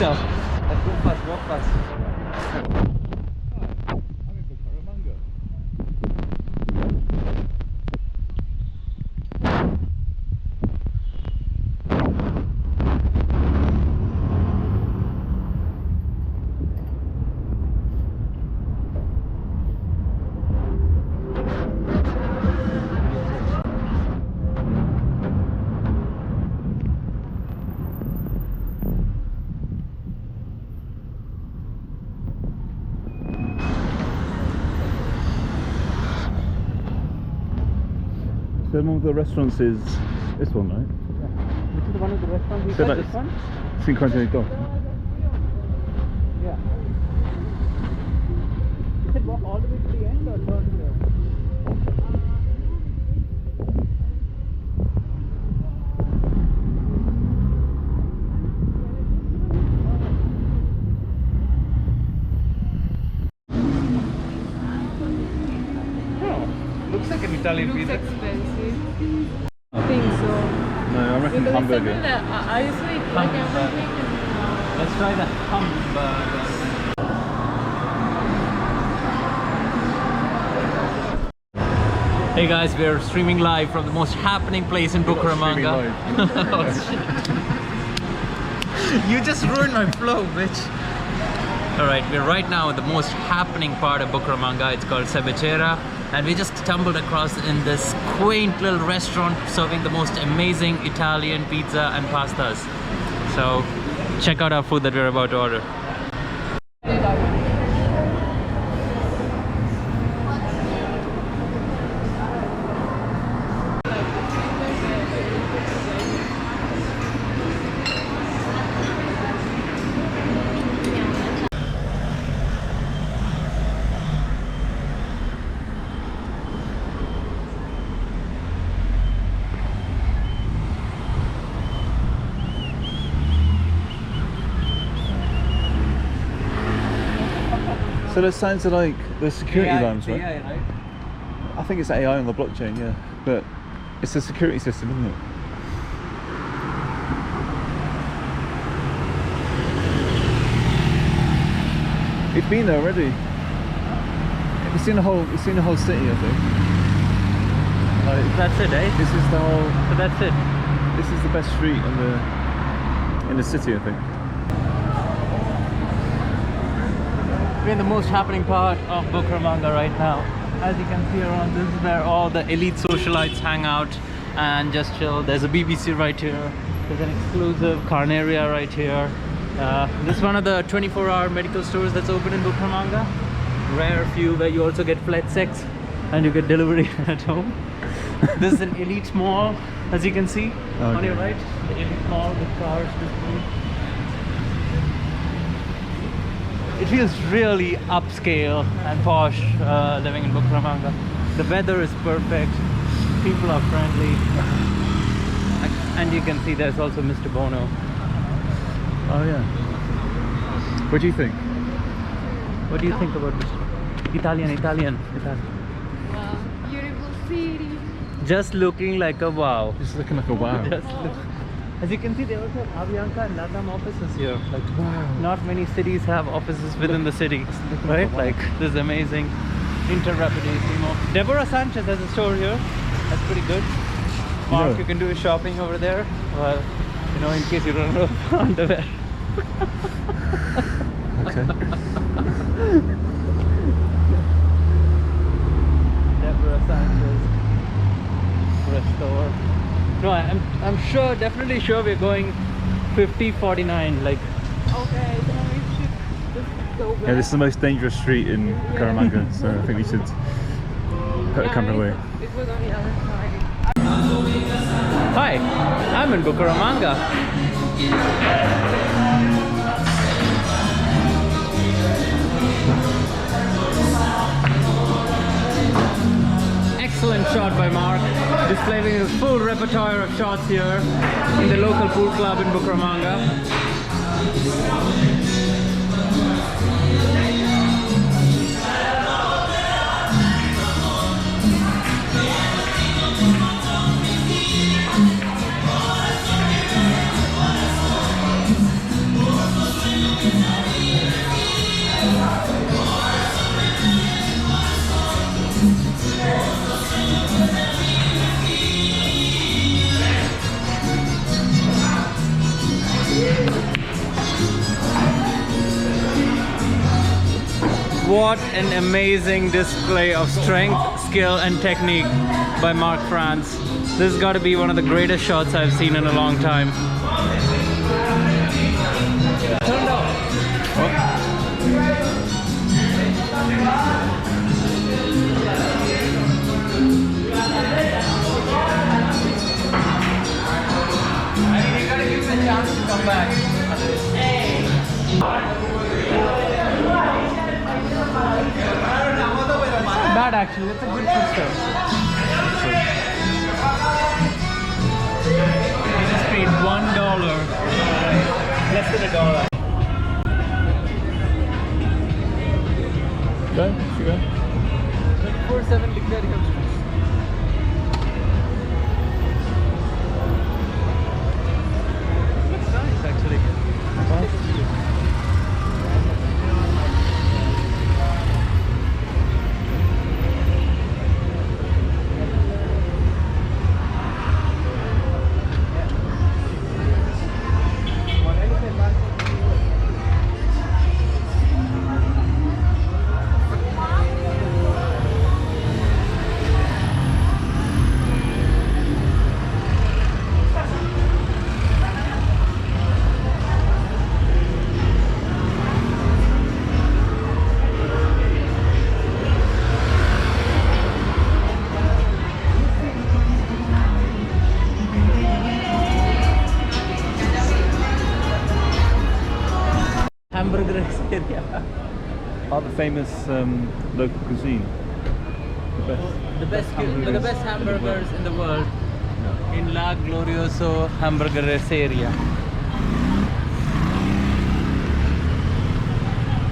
yourself. Let's go fast, walk fast. I'm in Bucaramanga. So one of the restaurants is this one, right? Yeah. Which is one of the restaurants we So got, that's this one? 52. Yeah. You said walk all the way to the end or turn here? Looks like an Italian Looks pizza. expensive. I think so. No, I reckon Because hamburger. it's something that I used to eat like everything. Let's try the hamburger. Hey guys, we're streaming live from the most happening place in Bucaramanga. You just ruined my flow, bitch. Alright, we're right now at the most happening part of Bucaramanga. It's called Cevichera. And we just stumbled across in this quaint little restaurant serving the most amazing Italian pizza and pastas. So check out our food that we're about to order. So those signs are like the security alarms, right? AI, right? I think it's AI on the blockchain, yeah. But it's a security system, isn't it? It's been there already. It's seen the whole city, I think. Like, That's it, eh? this is the whole. So that's it. This is the best street in the city, I think. We're in the most happening part of Bucaramanga right now. As you can see around, this is where all the elite socialites hang out and just chill. There's a BBC right here. There's an exclusive Carnaria right here. This is one of the 24-hour medical stores that's open in Bucaramanga. Rare few where you also get flat sex and you get delivery at home. This is an elite mall, as you can see on your right. The elite mall with cars displayed. It feels really upscale and posh living in Bucaramanga. The weather is perfect, people are friendly, and you can see there's also Mr. Bono. Oh yeah. What do you think? What do you think about this? Italian. Wow, beautiful city. Just looking like a wow. It's looking like a wow. Just look. As you can see, they also have Avianca and LATAM offices here. Like, Wow. not many cities have offices within the city, right? Like, this is amazing. Interrapidissimo. Deborah Sanchez has a store here. That's pretty good. Mark, Yeah. you can do your shopping over there. Well, you know, in case you don't know underwear. Okay. Deborah Sanchez restore. No, I'm sure, definitely sure we're going 50-49. Like, Okay, then we should just go back. Yeah, this is the most dangerous street in Bucaramanga, so I think we should put the camera away. It was on the other side. hi, I'm in Bucaramanga. Excellent shot by Mark, displaying his full repertoire of shots here in the local pool club in Bucaramanga. What an amazing display of strength, skill, and technique by Mark France. This has got to be one of the greatest shots I've seen in a long time. Turned off. I mean, you gotta give him a chance to come back. Not bad actually, that's a good system. We just paid $1. Less than $1. Go, should we go? 24/7 declared Hills. Looks nice actually. Hamburger area. Are the famous local cuisine The best hamburgers in the world Yeah. in La Glorioso Hamburgeres area.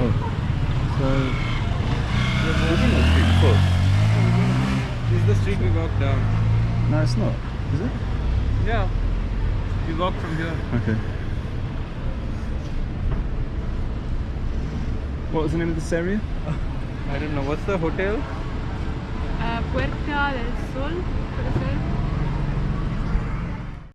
Oh. So, we've been on the street before. This is the street we walked down. No, it's not. Is it? Yeah, we walked from here. Okay. What was the name of this area? I don't know, what's the hotel? Puerta del Sol, puede ser.